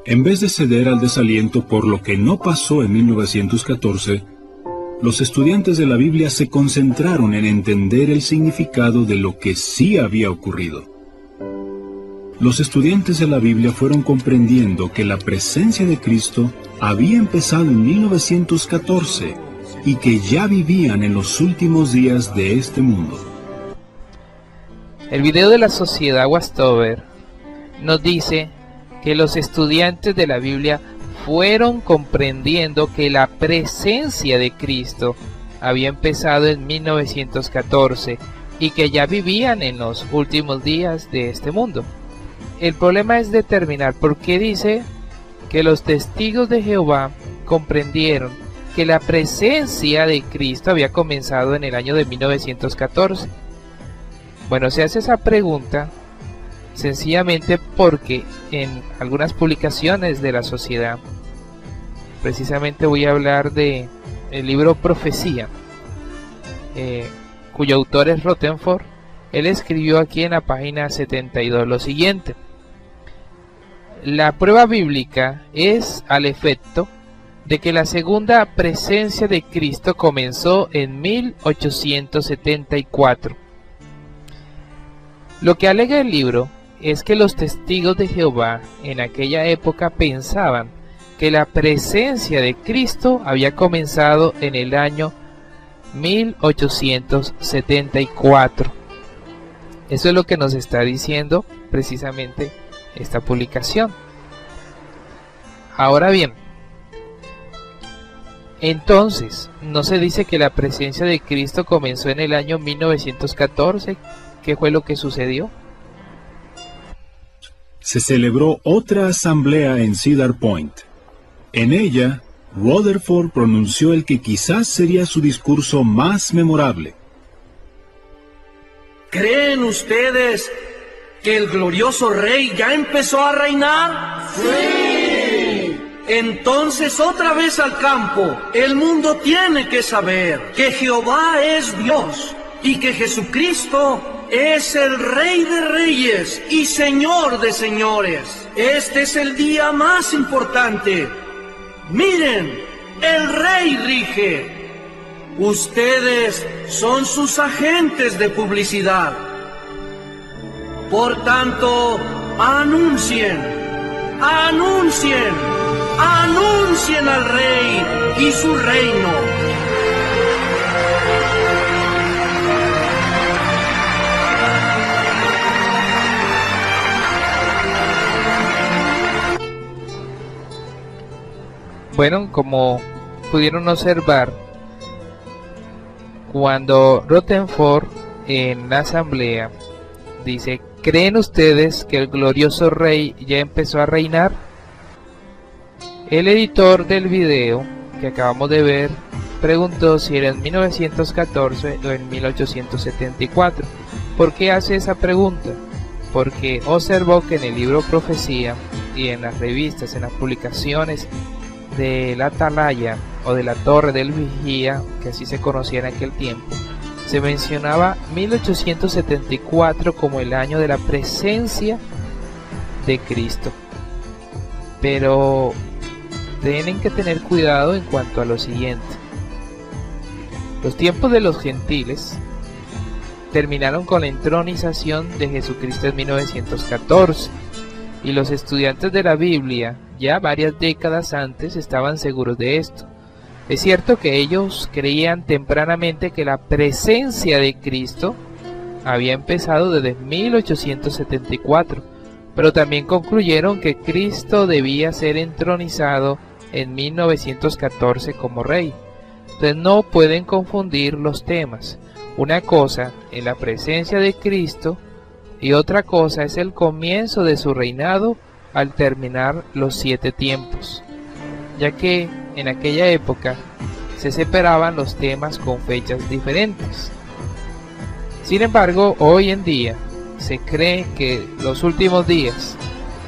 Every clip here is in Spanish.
En vez de ceder al desaliento por lo que no pasó en 1914, los estudiantes de la Biblia se concentraron en entender el significado de lo que sí había ocurrido. Los estudiantes de la Biblia fueron comprendiendo que la presencia de Cristo había empezado en 1914 y que ya vivían en los últimos días de este mundo. El video de la Sociedad Westover nos dice que los estudiantes de la Biblia fueron comprendiendo que la presencia de Cristo había empezado en 1914 y que ya vivían en los últimos días de este mundo. El problema es determinar por qué dice que los testigos de Jehová comprendieron que la presencia de Cristo había comenzado en el año de 1914. Bueno, se hace esa pregunta sencillamente porque en algunas publicaciones de la sociedad, precisamente voy a hablar de el libro Profecía, cuyo autor es Rutherford. Él escribió aquí en la página 72 lo siguiente: la prueba bíblica es al efecto de que la segunda presencia de Cristo comenzó en 1874. Lo que alega el libro es que los testigos de Jehová en aquella época pensaban que la presencia de Cristo había comenzado en el año 1874. Eso es lo que nos está diciendo precisamente esta publicación. Ahora bien, entonces, ¿no se dice que la presencia de Cristo comenzó en el año 1914? ¿Qué fue lo que sucedió? Se celebró otra asamblea en Cedar Point. En ella, Rutherford pronunció el que quizás sería su discurso más memorable. ¿Creen ustedes que el glorioso Rey ya empezó a reinar? ¡Sí! Entonces otra vez al campo. El mundo tiene que saber que Jehová es Dios y que Jesucristo es el Rey de Reyes y Señor de Señores. Este es el día más importante. Miren, el Rey rige. Ustedes son sus agentes de publicidad. Por tanto, anuncien, anuncien, anuncien al Rey y su reino. Bueno, como pudieron observar, cuando Rutherford en la asamblea dice: ¿creen ustedes que el glorioso Rey ya empezó a reinar? El editor del video que acabamos de ver preguntó si era en 1914 o en 1874. ¿Por qué hace esa pregunta? Porque observó que en el libro Profecía y en las revistas, en las publicaciones de la Atalaya o de la Torre del Vigía, que así se conocía en aquel tiempo, se mencionaba 1874 como el año de la presencia de Cristo. Pero tienen que tener cuidado en cuanto a lo siguiente: los tiempos de los gentiles terminaron con la entronización de Jesucristo en 1914, y los estudiantes de la Biblia ya varias décadas antes estaban seguros de esto. Es cierto que ellos creían tempranamente que la presencia de Cristo había empezado desde 1874, pero también concluyeron que Cristo debía ser entronizado en 1914 como rey. Entonces no pueden confundir los temas. Una cosa es la presencia de Cristo y otra cosa es el comienzo de su reinado al terminar los 7 tiempos, ya que en aquella época se separaban los temas con fechas diferentes. Sin embargo, hoy en día se cree que los últimos días,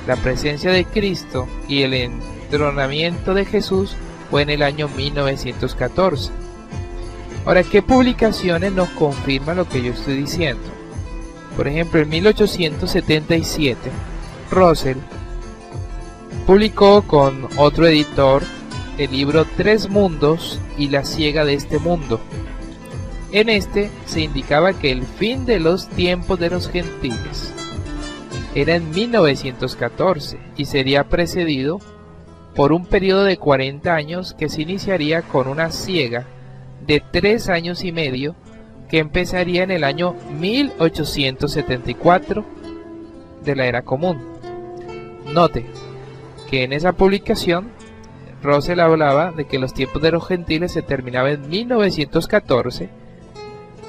la presencia de Cristo y el entronamiento de Jesús fue en el año 1914. Ahora, ¿qué publicaciones nos confirman lo que yo estoy diciendo? Por ejemplo, en 1877, Russell publicó con otro editor el libro Tres Mundos y la ciega de este mundo. En este se indicaba que el fin de los tiempos de los gentiles era en 1914 y sería precedido por un periodo de 40 años que se iniciaría con una siega de 3 años y medio que empezaría en el año 1874 de la era común. Note que en esa publicación Russell hablaba de que los tiempos de los gentiles se terminaban en 1914,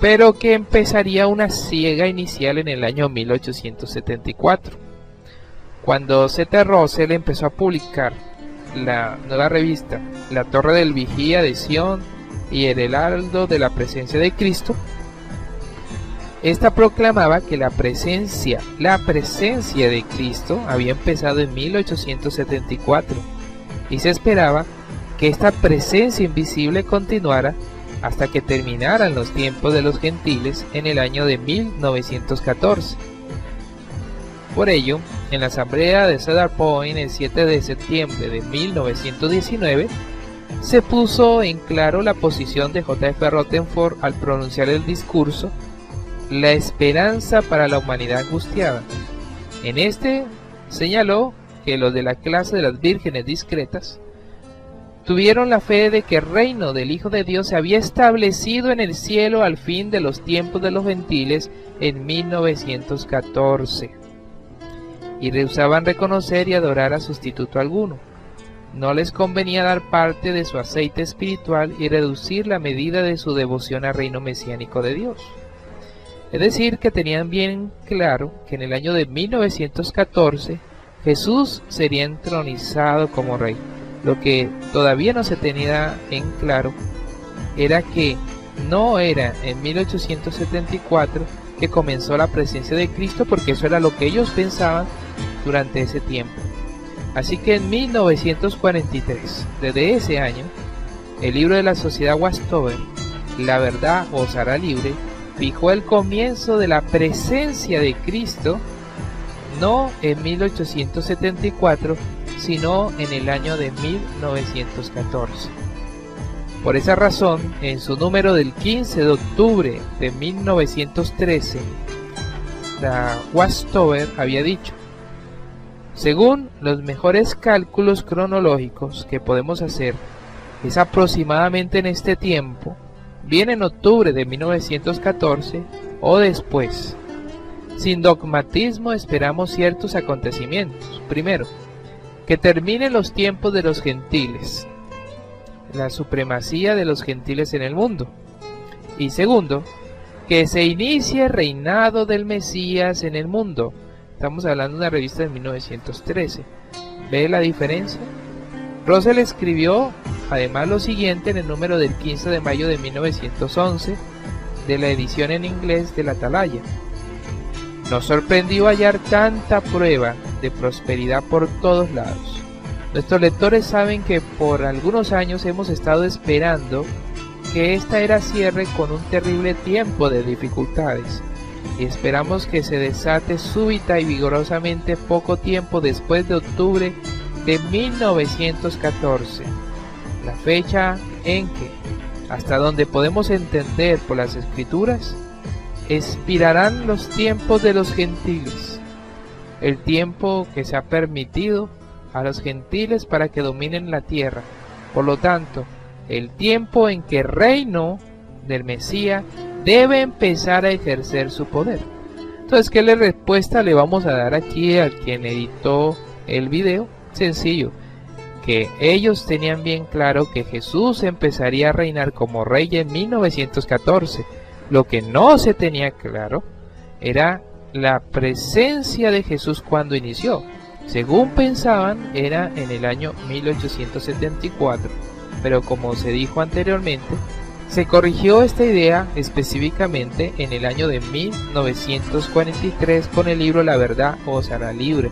pero que empezaría una siega inicial en el año 1874. Cuando C.T. Russell empezó a publicar la nueva revista La Torre del Vigía de Sion y el Heraldo de la Presencia de Cristo, esta proclamaba que la presencia de Cristo había empezado en 1874 y se esperaba que esta presencia invisible continuara hasta que terminaran los tiempos de los gentiles en el año de 1914. Por ello, en la asamblea de Cedar Point el 7 de septiembre de 1919, se puso en claro la posición de J.F. Rutherford al pronunciar el discurso La esperanza para la humanidad angustiada. En este señaló que los de la clase de las vírgenes discretas tuvieron la fe de que el reino del Hijo de Dios se había establecido en el cielo al fin de los tiempos de los gentiles en 1914 y rehusaban reconocer y adorar a sustituto alguno. No les convenía dar parte de su aceite espiritual y reducir la medida de su devoción al reino mesiánico de Dios. Es decir, que tenían bien claro que en el año de 1914 Jesús sería entronizado como rey. Lo que todavía no se tenía en claro era que no era en 1874 que comenzó la presencia de Cristo, porque eso era lo que ellos pensaban durante ese tiempo. Así que en 1943, desde ese año, el libro de la Sociedad Westover, La Verdad os hará libre, fijó el comienzo de la presencia de Cristo, no en 1874, sino en el año de 1914. Por esa razón, en su número del 15 de octubre de 1913, la Westover había dicho: según los mejores cálculos cronológicos que podemos hacer, es aproximadamente en este tiempo, bien en octubre de 1914 o después. Sin dogmatismo esperamos ciertos acontecimientos. Primero, que terminen los tiempos de los gentiles, la supremacía de los gentiles en el mundo. Y segundo, que se inicie el reinado del Mesías en el mundo. Estamos hablando de una revista de 1913. ¿Ve la diferencia? Russell escribió además lo siguiente en el número del 15 de mayo de 1911 de la edición en inglés de la Atalaya: nos sorprendió hallar tanta prueba de prosperidad por todos lados. Nuestros lectores saben que por algunos años hemos estado esperando que esta era cierre con un terrible tiempo de dificultades, y esperamos que se desate súbita y vigorosamente poco tiempo después de octubre de 1914, la fecha en que, hasta donde podemos entender por las Escrituras, expirarán los tiempos de los gentiles, el tiempo que se ha permitido a los gentiles para que dominen la tierra. Por lo tanto, el tiempo en que el reino del Mesías debe empezar a ejercer su poder. Entonces, ¿qué respuesta le vamos a dar aquí al quien editó el video? Sencillo, que ellos tenían bien claro que Jesús empezaría a reinar como rey en 1914. Lo que no se tenía claro era la presencia de Jesús cuando inició. Según pensaban, era en el año 1874, pero como se dijo anteriormente, se corrigió esta idea específicamente en el año de 1943 con el libro La Verdad os hará libre.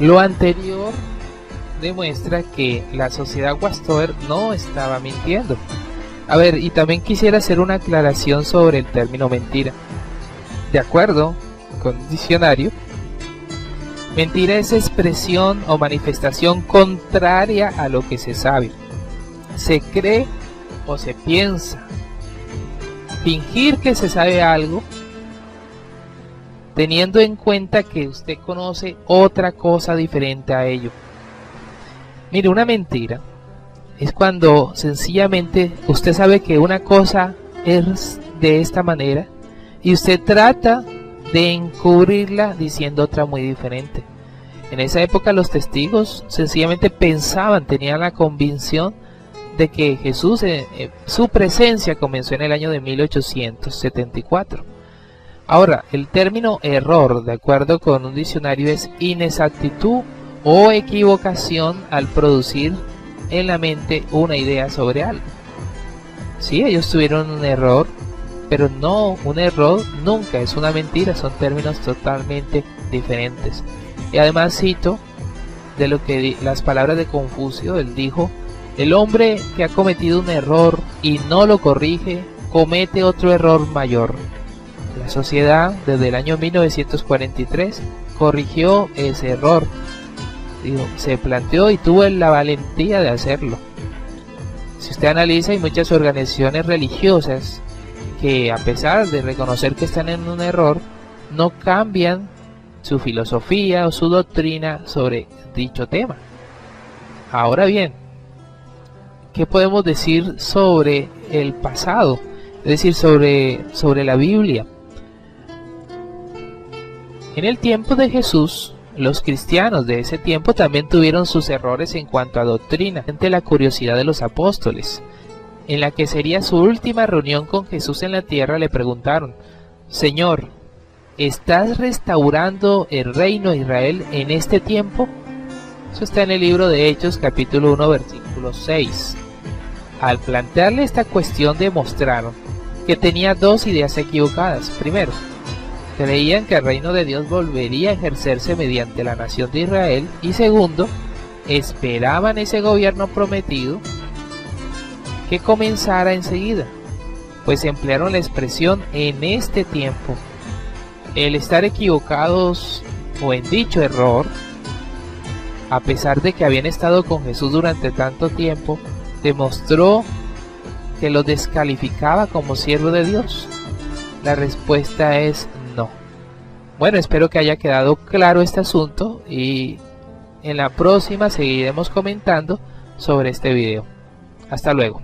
Lo anterior demuestra que la Sociedad Westover no estaba mintiendo. A ver, y también quisiera hacer una aclaración sobre el término mentira. De acuerdo con el diccionario, Mentira es expresión o manifestación contraria a lo que se sabe, se cree o se piensa. Fingir que se sabe algo teniendo en cuenta que usted conoce otra cosa diferente a ello. Mire, una mentira es cuando sencillamente usted sabe que una cosa es de esta manera y usted trata de encubrirla diciendo otra muy diferente. En esa época los testigos sencillamente pensaban, tenían la convicción de que Jesús, su presencia comenzó en el año de 1874. Ahora, el término error, de acuerdo con un diccionario, es inexactitud o equivocación al producir en la mente una idea sobre algo. Sí, ellos tuvieron un error, pero no, un error nunca es una mentira, son términos totalmente diferentes. Y además cito de lo que las palabras de Confucio. Él dijo: el hombre que ha cometido un error y no lo corrige, comete otro error mayor. La sociedad desde el año 1943 corrigió ese error. Digo, se planteó y tuvo la valentía de hacerlo. Si usted analiza, hay muchas organizaciones religiosas que, a pesar de reconocer que están en un error, no cambian su filosofía o su doctrina sobre dicho tema. Ahora bien, ¿qué podemos decir sobre el pasado? Es decir, sobre la Biblia. En el tiempo de Jesús, los cristianos de ese tiempo también tuvieron sus errores en cuanto a doctrina, ante la curiosidad de los apóstoles. En la que sería su última reunión con Jesús en la tierra, le preguntaron: Señor, ¿estás restaurando el reino de Israel en este tiempo? Eso está en el libro de Hechos, capítulo 1, versículo 6. Al plantearle esta cuestión, demostraron que tenía dos ideas equivocadas. Primero, creían que el reino de Dios volvería a ejercerse mediante la nación de Israel. Y segundo, esperaban ese gobierno prometido que comenzara enseguida, pues emplearon la expresión en este tiempo. El estar equivocados o en dicho error, a pesar de que habían estado con Jesús durante tanto tiempo, demostró que los descalificaba como siervo de Dios. La respuesta es no. Bueno, espero que haya quedado claro este asunto y en la próxima seguiremos comentando sobre este video. Hasta luego.